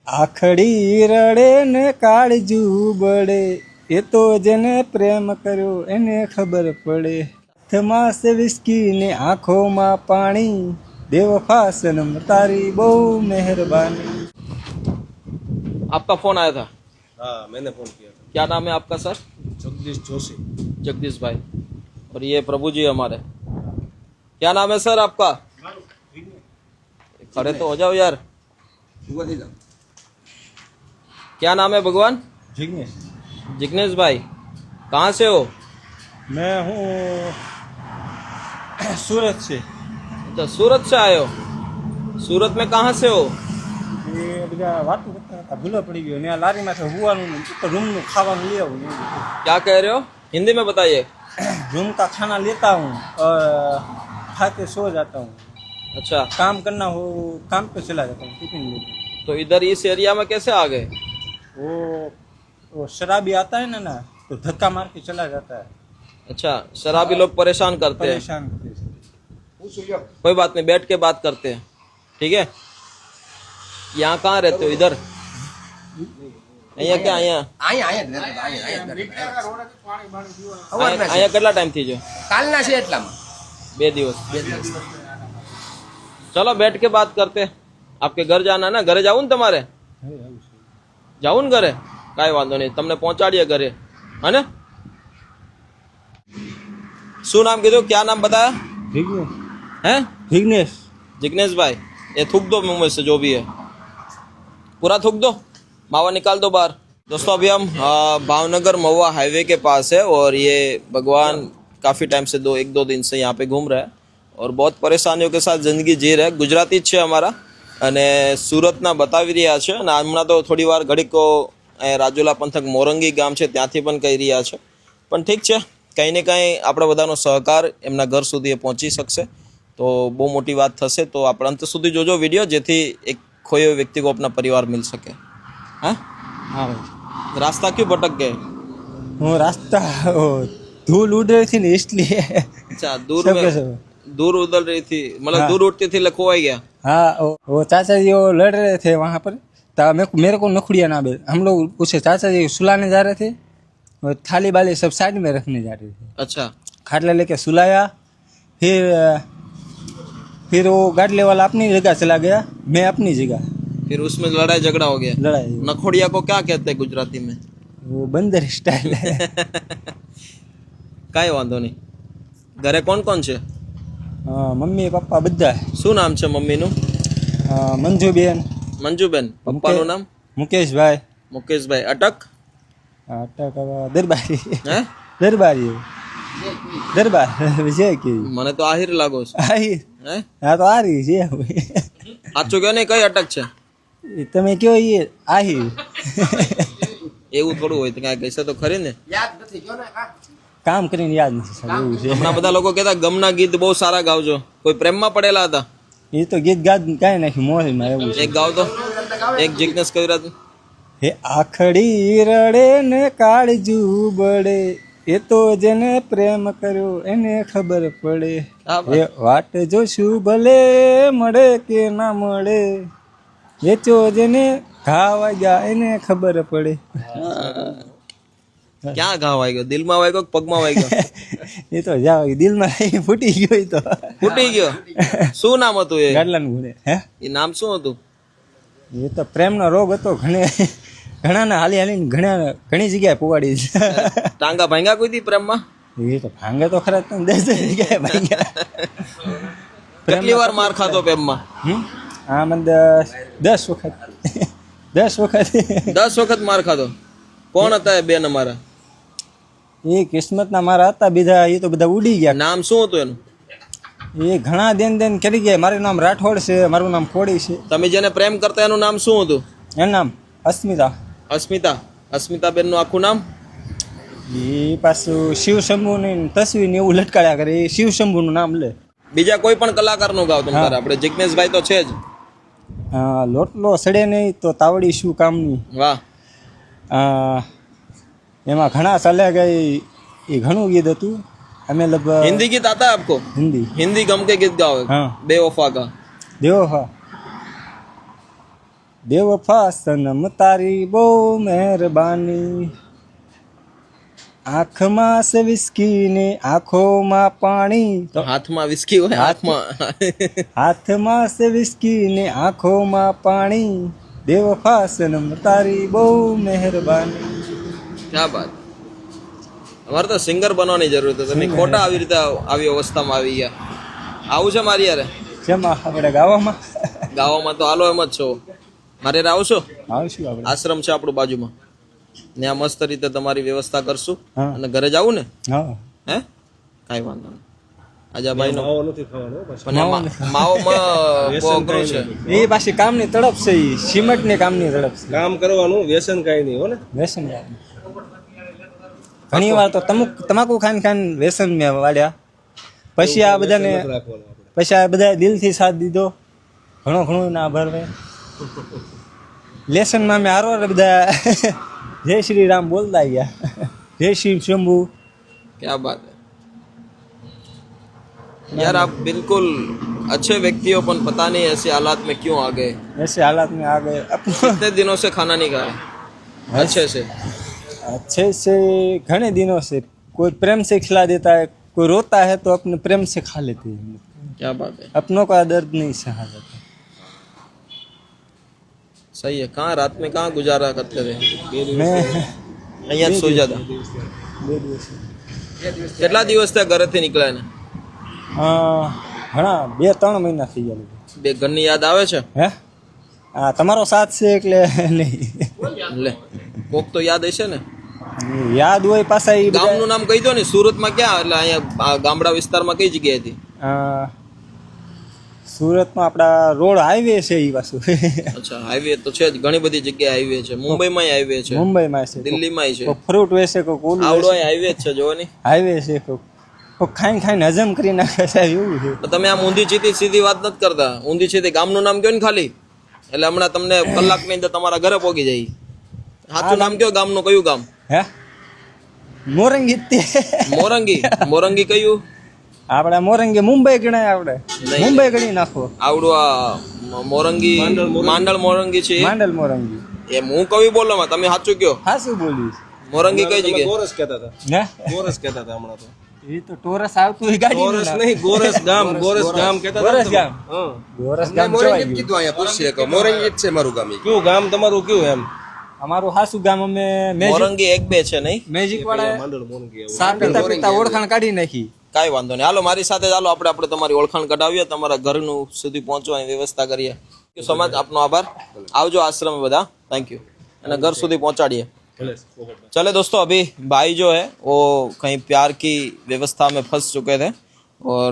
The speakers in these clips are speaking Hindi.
આખડી રડે ને કાળજુ બળે, એ તો જેને પ્રેમ કર્યો એને ખબર પડે. હાથમાં છે વિસ્કી ને આંખોમાં પાણી, બેવફા સનમ તારી બહુ મહેરબાની. आपका फोन आया था? हाँ, मैंने फोन किया था। क्या नाम है आपका सर? जगदीश जोशी। जगदीश भाई। और ये प्रभु जी हमारे, क्या नाम है सर आपका? खड़े तो हो जाओ यार। क्या नाम है भगवान? जिग्नेश। जिग्नेश भाई, कहाँ से हो? मैं हूँ सूरत से. तो सूरत से आए हो? सूरत में कहाँ से हो? એ બધા વાતો કરતા હતા, ભૂલો પડી ગયો ને આ લારીમાંથી હુવાનું રૂમનું ખાવાનું લઈ આવું. क्या कह रहे हो? हिंदी में बताइए। रूम का खाना लेता हूँ और खा के सो जाता हूँ. अच्छा, काम करना हो काम पे चला जाता हूँ टिफिन लेके. तो इधर इस एरिया में कैसे आ गए? वो शराबी आता है ना तो धक्का मार के चला जाता है. अच्छा, शराबी लोग परेशान करते हैं। परेशान करते हैं. कोई बात नहीं, बैठ के बात करते हैं, ठीक है? यहाँ कहाँ रहते हो? इधर? અહીંયા ક્યાં? અહીંયા કેટલા ટાઈમ થી જો? કાલના છે એટલામાં 2 દિવસ. चलो बैठ के बात करते हैं. आपके घर जाना ना? घरे जाऊँ ને તમારે? જાવું ને ઘરે? કાંઈ વાંધો નહીં, તમને પહોંચાડીએ ઘરે, है ना? શું નામ કીધું? क्या नाम बताया? जिग्नेश. हैं? जिग्नेश. जिग्नेश भाई, ये थूक दो मुंह में से जो भी है, पूरा थूक दो, मावा निकाल दो बाहर. दोस्तों अभी हम भावनगर महुआ हाईवे के पास है और ये भगवान काफ़ी टाइम से 1-2 दिन से यहाँ पे घूम रहा है और बहुत परेशानियों के साथ ज़िंदगी जी रहा है. गुजराती જ છે અમારા અને સુરતના બતાવી રહ્યા છે અને હમણાં તો થોડી વાર ઘડીકો રાજુલા પંથક મોરંગી ગામ છે ત્યાંથી પણ કહી રહ્યા છે. પણ ઠીક છે, કંઈ ને કંઈ આપણા બધાનો સહકાર એમના ઘર સુધી એ પહોંચી શકશે તો બહુ મોટી વાત થશે. તો આપણે અંત સુધી જોજો વિડીયો, જેથી એક खोए हुए व्यक्ति को अपना परिवार मिल सके. हाँ हाँ भाई. रास्ता क्यों भटक गए? वो रास्ता धूल उड़ रही थी ना इसलिए. अच्छा, दूर सब के में सब. दूर उधर रही थी, मतलब हाँ. दूर उड़ती थी, खोवाई गया. हाँ वो चाचा जी वो लड़ रहे थे वहाँ पर, तो मेरे को नखुड़िया ना बेल. हम लोग उसे चाचा जी सुलाने जा रहे थे और थाली बाली सब साइड में रखने जा रहे थे. अच्छा, खाटला लेके सुलाया, फिर वो गाड़ले वाला अपनी जगह चला गया, मैं अपनी जगह. फिर उसमें लड़ाई झगड़ा हो गया. लड़ाई. नखोड़िया को क्या कहते हैं गुजराती में? वो बंदर स्टाइल है. કાંઈ વાંધો નહીં. ઘરે કોણ કોણ છે? મમ્મી પપ્પા બધા. શું નામ છે મમ્મીનું? મંજુબેન. મંજુબેન. પપ્પાનું નામ? મુકેશભાઈ. મુકેશભાઈ. અટક? અટક દરબારી. હે? દરબારી. દરબાર વિજય કે મને તો આહિર લાગો છો. આહિર. હે? હા તો આરી છે. સાચું કહો ને, કઈ અટક છે? તમે કયો એ આહિર. એવું થોડું હોય તો કાંઈ કહેશે તો ખરી ને. યાદ નથી કયો ને કા કામ કરીને યાદ નથી સાહેબ, એવું છે. હમણાં બધા લોકો કહેતા ગમના ગીત બહુ સારા ગાવજો. કોઈ પ્રેમમાં પડેલા હતા? એ તો ગીત ગાત કાંઈ નાખ્યું મોજમાં, એવું છે. એક ગાવ તો, એક જિગ્નેશ કવિરાજ. હે આખડી રડે ને કાળજુ બળે, એ તો જેને પ્રેમ કર્યો એને ખબર પડે. એ વાટ જોશું ભલે મળે કે ના મળે, વેચો જેને ઘા વાગ્યા એને ખબર પડે. ક્યાં ઘા વાગ્યો? દિલમાં વાગ્યો કે પગમાં વાગ્યો? એ તો જાવ દિલમાં ફૂટી ગયો. એ તો ફૂટી ગયો. શું નામ હતું એ? ગાડલાનું ગુણે. હે, એ નામ શું હતું? એ તો પ્રેમનો રોગ હતો. ઘણાને હાલી હાલીને ઘણી જગ્યાએ પોવાડી. ટાંગા ભાંગ્યા કોઈ દી પ્રેમમાં? એ તો ભાંગે તો ખરા, તમે 10 જગ્યાએ ભાંગ્યા. કેટલી વાર માર ખાતો પ્રેમમાં? હા મને 10 વખત. 10 વખત. 10 વખત માર ખાતો. કોણ હતા એ બેન અમારા? એ કિસ્મતના મારા હતા, બીજા એ તો બધા ઉડી ગયા. નામ શું હતું એનું? એ ઘણા દેન કરી ગયા. મારું નામ રાઠોડ છે, મારું નામ કોડી છે. તમે જેને પ્રેમ કરતા એનું નામ શું હતું? એનું નામ અસ્મિતા. અસ્મિતા. અસ્મિતા બેન નું આખું નામ? એ પાછું શિવ શંભુ ની તસવીર ને એવું લટકાડ્યા કરે, એ શિવ શંભુ નું નામ લે. બીજા કોઈ પણ કલાકાર નું ગાવ તમારે? આપણે જિગ્નેશભાઈ તો છે જ. લોટલો સડે નહીં તો તાવડી શું કામની. વાહ. એમાં ઘણા ચાલે ગઈ, એ ઘણું ગીત હતું. हमें लगभग हिंदी गीत आता है आपको? हिंदी हिंदी गम के गीत गाओ. हाँ. बेवफा का. बेवफा બેવફા સનમ તારી બહુ મહેરબાની, આંખમાં છે વિસ્કી ને આંખોમાં પાણી, તો હાથમાં વિસ્કી હોય, હાથમાં હાથમાં છે વિસ્કી ને આંખોમાં પાણી, બેવફા સનમ તારી બહુ મહેરબાની. ક્યાં બાત. અમારે તો સિંગર બનવાની જરૂર છે, તમે ખોટા આવી રીતે આવી અવસ્થામાં આવી ગયા. આવું છે મારી યારે શેમાં આપણે ગાવામાં ગાવામાં તો હાલો એમ જ છો. મારે યારે આવશો, આવશું આપણે. આશ્રમ છે આપણું બાજુમાં, ત્યાં મસ્ત રીતે તમારી વ્યવસ્થા કરશું. હા. અને ઘરે જવું ને, હા હે કાંઈ વાંધો નહીં. આજે ભાઈ નો માવો નથી ખાવાનો બસ. માવોમાં બહુ અઘરું છે. એ પાછી કામની તડપ છે, એ સિમેન્ટની કામની તડપ છે. કામ કરવાનું, વ્યસન કાંઈ નહીં હો ને. વ્યસન ઘણી વાર તો તમાકુ ખાન ખાન વ્યસન મેં વાળ્યા. પછી આ બધાને વ્યસન નથી રાખવાનું આપણે. પછી આ બધા દિલથી સાથ દીધો, ઘણો ઘણો ના આભાર ભાઈ. લેસનમાં મેં હારો બધા જય શ્રી રામ બોલતા ગયા, જય શ્રી શંભુ. क्या बात है यार, आप बिल्कुल अच्छे व्यक्ति हो, पर पता नहीं ऐसे हालात में क्यों आ गए. ऐसे हालात में आ गए अपने कितने दिनों से खाना नहीं खाया अच्छे से. अच्छे से घने दिनों से. कोई प्रेम से खिला देता है, कोई रोता है तो अपने प्रेम से खा लेते हैं. क्या बात है, अपनों का दर्द नहीं सहा जाता. सही है. कहाँ रात में कहाँ गुजारा करते थे? मैं અહીંયા જ સુઈ જતા. 2 દિવસ કેટલા દિવસ થયા ઘરેથી નીકળ્યા ને? ઘણા 2-3 મહિના થઈ ગયા. બે ઘરની યાદ આવે છે? હે હા, તમારો સાથ છે એટલે નહીં. લે, કોક તો યાદ હશે ને. યાદ હોય પાછા એ ગામનું નામ કહી દો ને. સુરતમાં ક્યાં, એટલે અહીંયા આ ગામડા વિસ્તારમાં કઈ જગ્યાએ હતી? સુરતમાં આપણા રોડ હાઈવે છે એ પાછું. અચ્છા, હાઈવે તો છે જ, ઘણી બધી જગ્યાએ હાઈવે છે. મુંબઈમાં હાઈવે છે, મુંબઈમાં છે, દિલ્હીમાં છે. કોઈ ફ્રૂટ વેચે, કોઈ ઓલું આવડો હાઈવે જ છે, જોવો નહીં. હાઈવે છે, કોઈ ખાઈને ખાઈને હજમ કરી નાખે છે એવું છે. તો તમે આમ ઊંધી ચીતી સીધી વાત નથી કરતા. ઊંધી ચીતી ગામનું નામ કયો ને ખાલી, એટલે હમણાં તમને કલાકની અંદર તમારા ઘરે પહોંચી જાય. સાચું નામ કયો ગામનું? કયું ગામ? હે મોરંગી તે મોરંગી. મોરંગી કયું? આપણે મોરંગી મુંબઈ ગણાય, આપણે નહીં. મુંબઈ ગણી નાખો. આવડું આ મોરંગી, માંડલ મોરંગી છે. માંડલ મોરંગી. એ હું કવિ બોલો માં, તમે સાચું કયો. હા શું બોલીશ. મોરંગી કઈ તમે જગ્યાએ? ગોરસ કહેતા હતા. ને ગોરસ કહેતા હતા હમણાં તો. એ તો ટોરસ આવતું હોય ગાડી. ગોરસ નહીં, ગોરસ ગામ. ગોરસ ગામ કહેતા હતા ગોરસ તમે. ગામ. હા. ગોરસ ગામ કહેવાય ગયું. કીધું અહીંયા પૂછીએ કે મોરંગી જ છે મારું ગામ. કયું ગામ તમારું કયું એમ? અમારું હાસુ ગામ અમે મેજિક મોરંગી 1-2 છે નહીં? મેજિક વાળા માંડળ મોરંગી એવું. સા પીતા પીતા ઓળખાણ કાઢી નાખી. કાંઈ વાંધો નહીં. હાલો મારી સાથે ચાલો, આપણે તમારી ઓળખાણ કઢાવીએ, તમારા ઘરનું સુધી પહોંચવાની વ્યવસ્થા કરીએ. સમાજ આપનો આભાર. આવજો આश्रम में બધા. Thank you. અને घर સુધી પહોંચાડીએ. चले दोस्तों, अभी भाई जो है वो कहीं प्यार की व्यवस्था में फंस चुके थे और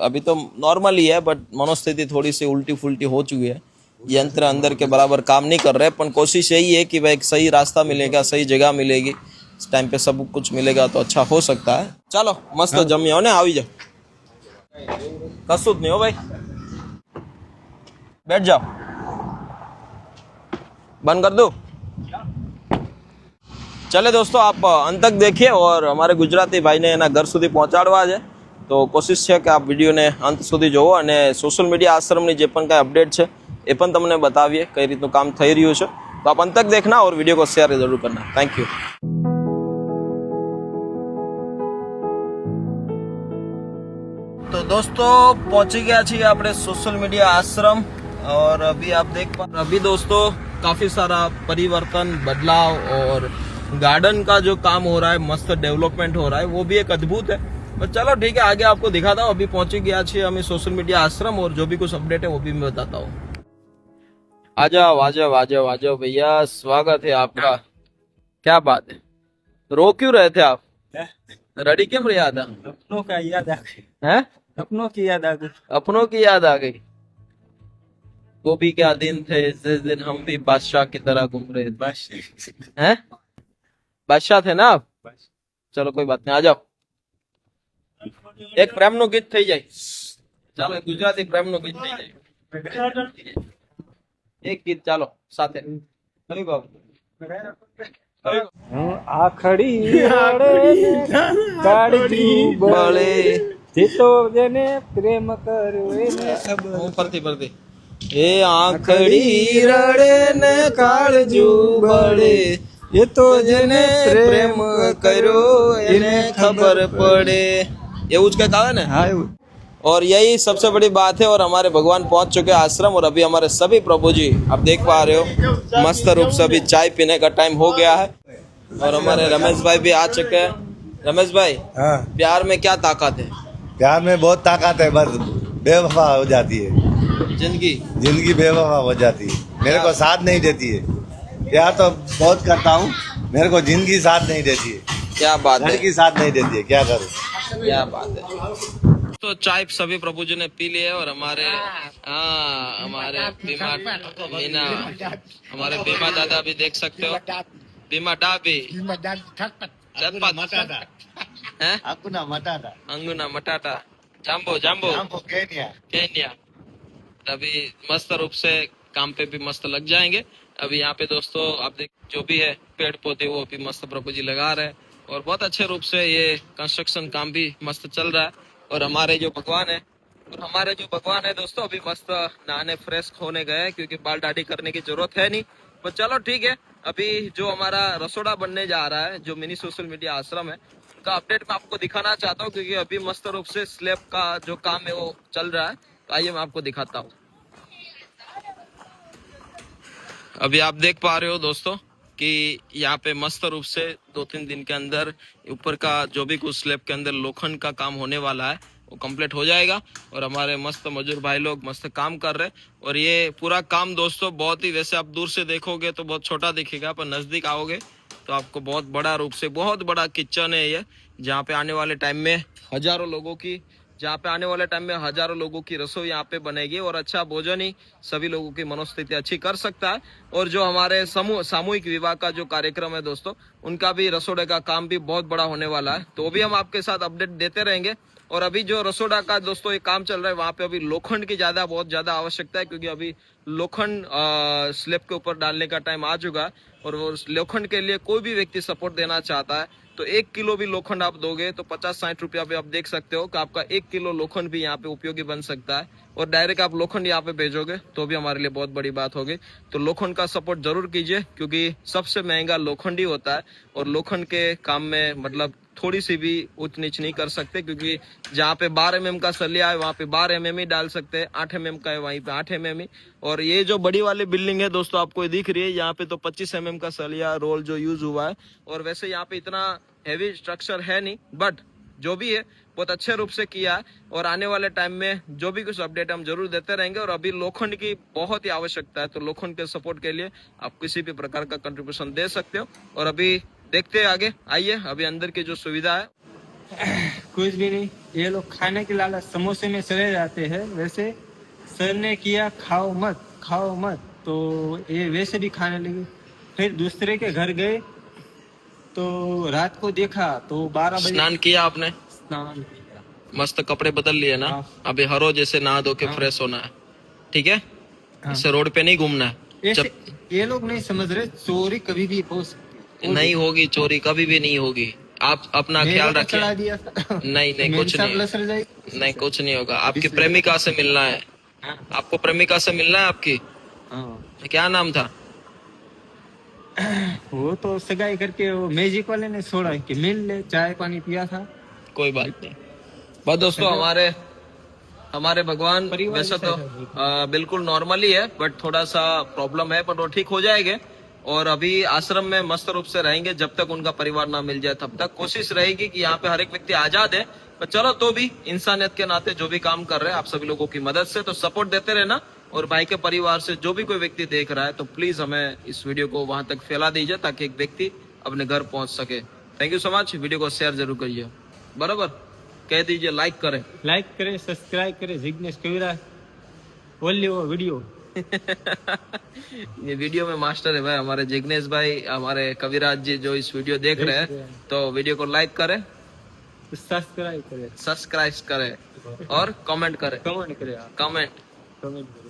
अभी तो नॉर्मल ही है, बट मनोस्थिति थोड़ी सी उल्टी फुल्टी हो चुकी है. यंत्र अंदर के बराबर काम नहीं कर रहे, पर कोशिश यही है कि भाई एक सही रास्ता मिलेगा, सही जगह मिलेगी, इस टाइम पे सब कुछ मिलेगा तो अच्छा हो सकता है. चलो मस्त जम्यो ने આવી જાઓ. કશું જ નહીં હો ભાઈ, बैठ जाओ. बंद कर दो. चले दोस्तों, आप अंत तक देखिए और हमारे गुजराती भाई ने एना घर સુધી પહોંચાડવા છે, તો કોશિશ છે કે આપ વિડીયોને અંત સુધી જોવો અને સોશિયલ મીડિયા આશ્રમની જે પણ કાંઈ અપડેટ છે એ પણ તમને બતાવીએ કઈ રીતનું કામ થઈ રહ્યું છે. તો આપ અંત તક देखना और वीडियो को शेयर जरूर करना. Thank you. तो दोस्तों पहुंची गया छी આપણે સોશિયલ મીડિયા આશ્રમ और अभी आप देख पा अभी दोस्तों काफी सारा परिवर्तन, बदलाव और गार्डन का जो काम हो रहा है, मस्त डेवलपमेंट हो रहा है, वो भी एक अद्भुत है. बस चलो ठीक है, आगे आपको दिखाता हूँ. अभी पहुंची गया छी हमें सोशल मीडिया आश्रम और जो भी कुछ अपडेट है वो भी मैं बताता हूँ. आ जाओ आ जाओ आ जाओ आ जाओ भैया, स्वागत है आपका. क्या बात है, रो क्यों रहे थे आप? रेडी क्यों रहा था? अपनों का याद आ गई. हैं? अपनों की याद आ गई. अपनों की याद आ गई. वो भी क्या दिन थे जिस दिन हम भी बादशाह की तरह घूम रहे थे. हैं? बादशाह थे ना आप? चलो कोई बात नहीं, आ जाओ. एक प्रेम નું ગીત થઈ જાય. ચાલો એક ગુજરાતી પ્રેમ નું ગીત થઈ જાય. એક ગીત ચાલો સાથે. કયું ગાવ? આખડી કાળજી બળે, જે તો જેને પ્રેમ કર્યો એને ખબર. હું ફરતી ફરતી એ આંખડી રડે ને કાળજુ બળે એ તો જેને પ્રેમ કર્યો એને खबर पड़े એવું જ કઈક આવે ને હા એવું और यही सबसे बड़ी बात है और हमारे भगवान पहुंच चुके हैं आश्रम और अभी हमारे सभी प्रभु जी आप देख पा रहे हो मस्त रूप से अभी चाय पीने का टाइम हो गया है और हमारे रमेश भाई भी आ चुके हैं रमेश भाई हाँ प्यार में क्या ताकत है प्यार में बहुत ताकत है बस बेवफा हो जाती है जिंदगी जिंदगी बेवफा हो जाती है मेरे को साथ नहीं देती है प्यार तो बहुत करता हूँ मेरे को जिंदगी साथ नहीं देती है क्या बात है लड़की साथ नहीं देती है क्या करूँ क्या बात है तो चाय सभी प्रभु जी ने पी ली है और हमारे हमारे मीना हमारे बीमा दादा भी देख सकते हो बीमा डाबी हैं? अंगुना मटाटा जाम्बो जाम्बो केन्या अभी मस्त रूप से काम पे भी मस्त लग जाएंगे अभी यहाँ पे दोस्तों आप देख जो भी है पेड़ पौधे वो भी मस्त प्रभु जी लगा रहे हैं और बहुत अच्छे रूप से ये कंस्ट्रक्शन काम भी मस्त चल रहा है और हमारे जो भगवान है दोस्तों अभी मस्त नहाने फ्रेश होने गए हैं क्योंकि बाल दाढ़ी करने की जरूरत है नहीं पर चलो ठीक है अभी जो हमारा रसोड़ा बनने जा रहा है जो मिनी सोशल मीडिया आश्रम है का अपडेट मैं आपको दिखाना चाहता हूँ क्योंकि अभी मस्त रूप से स्लैब का जो काम है वो चल रहा है तो आइए मैं आपको दिखाता हूँ अभी आप देख पा रहे हो दोस्तों कि यहाँ पे मस्त रूप से 2-3 दिन के अंदर ऊपर का जो भी कुछ स्लैब के अंदर लोखंड का काम होने वाला है वो कंप्लीट हो जाएगा और हमारे मस्त मजदूर भाई लोग मस्त काम कर रहे हैं और ये पूरा काम दोस्तों बहुत ही वैसे आप दूर से देखोगे तो बहुत छोटा दिखेगा पर नजदीक आओगे तो आपको बहुत बड़ा रूप से बहुत बड़ा किचन है ये जहाँ पे आने वाले टाइम में हजारों लोगों की रसोई यहाँ पे बनेगी और अच्छा भोजन ही सभी लोगों की मनोस्थिति अच्छी कर सकता है और जो हमारे सामूहिक विवाह का जो कार्यक्रम है दोस्तों उनका भी रसोड़े का काम भी बहुत बड़ा होने वाला है तो वो भी हम आपके साथ अपडेट देते रहेंगे और अभी जो रसोड़ा का दोस्तों ये काम चल रहा है वहाँ पे अभी लोखंड की बहुत ज्यादा आवश्यकता है क्योंकि अभी लोखंड स्लैब के ऊपर डालने का टाइम आ चुका है और वो लोखंड के लिए कोई भी व्यक्ति सपोर्ट देना चाहता है तो 1 किलो भी लोखंड आप दोगे तो 50-60 रुपया भी आप देख सकते हो कि आपका 1 किलो लोखंड भी यहाँ पे उपयोगी बन सकता है और डायरेक्ट आप लोखंड यहाँ पे भेजोगे तो भी हमारे लिए बहुत बड़ी बात होगी तो लोखंड का सपोर्ट जरूर कीजिए क्योंकि सबसे महंगा लोखंड ही होता है और लोखंड के काम में मतलब थोड़ी सी भी ऊंच नीच नहीं कर सकते क्योंकि जहाँ पे 12 mm का सलिया है वहाँ पे 12 mm ही डाल सकते हैं 8 mm का है वहीं पे 8 mm ही और ये जो बड़ी वाली बिल्डिंग है दोस्तों आपको ये दिख रही है यहाँ पे तो 25 mm का सलिया रोल जो यूज हुआ है और वैसे यहाँ पे इतना हैवी स्ट्रक्चर है नहीं बट जो भी है बहुत अच्छे रूप से किया है और आने वाले टाइम में जो भी कुछ अपडेट हम जरूर देते रहेंगे और अभी लोखंड की बहुत ही आवश्यकता है तो लोखंड के सपोर्ट के लिए आप किसी भी प्रकार का कंट्रीब्यूशन दे सकते हो और अभी देखते हैं आगे आइए अभी अंदर की जो सुविधा है कुछ भी नहीं ये लोग खाने के लालच समोसे में चले जाते हैं वैसे सर ने किया खाओ मत तो ये वैसे भी खाने लगे फिर दूसरे के घर गए तो रात को देखा तो 12 बजे स्नान किया आपने स्नान किया मस्त कपड़े बदल लिए ना हाँ। अभी हर रोज जैसे नहा धो के फ्रेश होना है ठीक है हाँ। इससे रोड पे नहीं घूमना है ऐसे ये लोग नहीं समझ रहे चोरी कभी भी हो सकती है नहीं होगी चोरी कभी भी नहीं होगी आप अपना ख्याल मेरे को रखिए चढ़ा दिया था। नहीं मेरे कुछ साथ नहीं लसर जाएगी। नहीं कुछ नहीं होगा आपकी प्रेमिका से मिलना है आपको प्रेमिका से मिलना है आपकी हाँ। क्या नाम था वो तो सगाई करके वो मैजिक वाले ने छोड़ा कि मिल ले चाय पानी पिया था कोई बात नहीं बस दोस्तों हमारे भगवान परिवार वैसे तो जैसा बिल्कुल नॉर्मली है बट थोड़ा सा प्रॉब्लम है पर वो ठीक हो जाएंगे और अभी आश्रम में मस्त रूप से रहेंगे जब तक उनका परिवार ना मिल जाए तब तक कोशिश रहेगी कि यहाँ पे हर एक व्यक्ति आजाद है पर चलो तो भी इंसानियत के नाते जो भी काम कर रहे हैं आप सभी लोगों की मदद से तो सपोर्ट देते रहना और भाई के परिवार से जो भी कोई व्यक्ति देख रहा है तो प्लीज हमें इस वीडियो को वहां तक फैला दीजिए ताकि एक व्यक्ति अपने घर पहुंच सके thank you so much video को शेयर जरूर करिए बराबर कह दीजिए लाइक करें सब्सक्राइब करे जिग्नेश कविराज ओनली वो वीडियो ये वीडियो में मास्टर है भाई हमारे जिग्नेश भाई हमारे कविराज जी जो इस वीडियो देख रहे हैं तो वीडियो को लाइक करें सब्सक्राइब करें और कमेंट करें कमेंट करे कमेंट कमेंट करे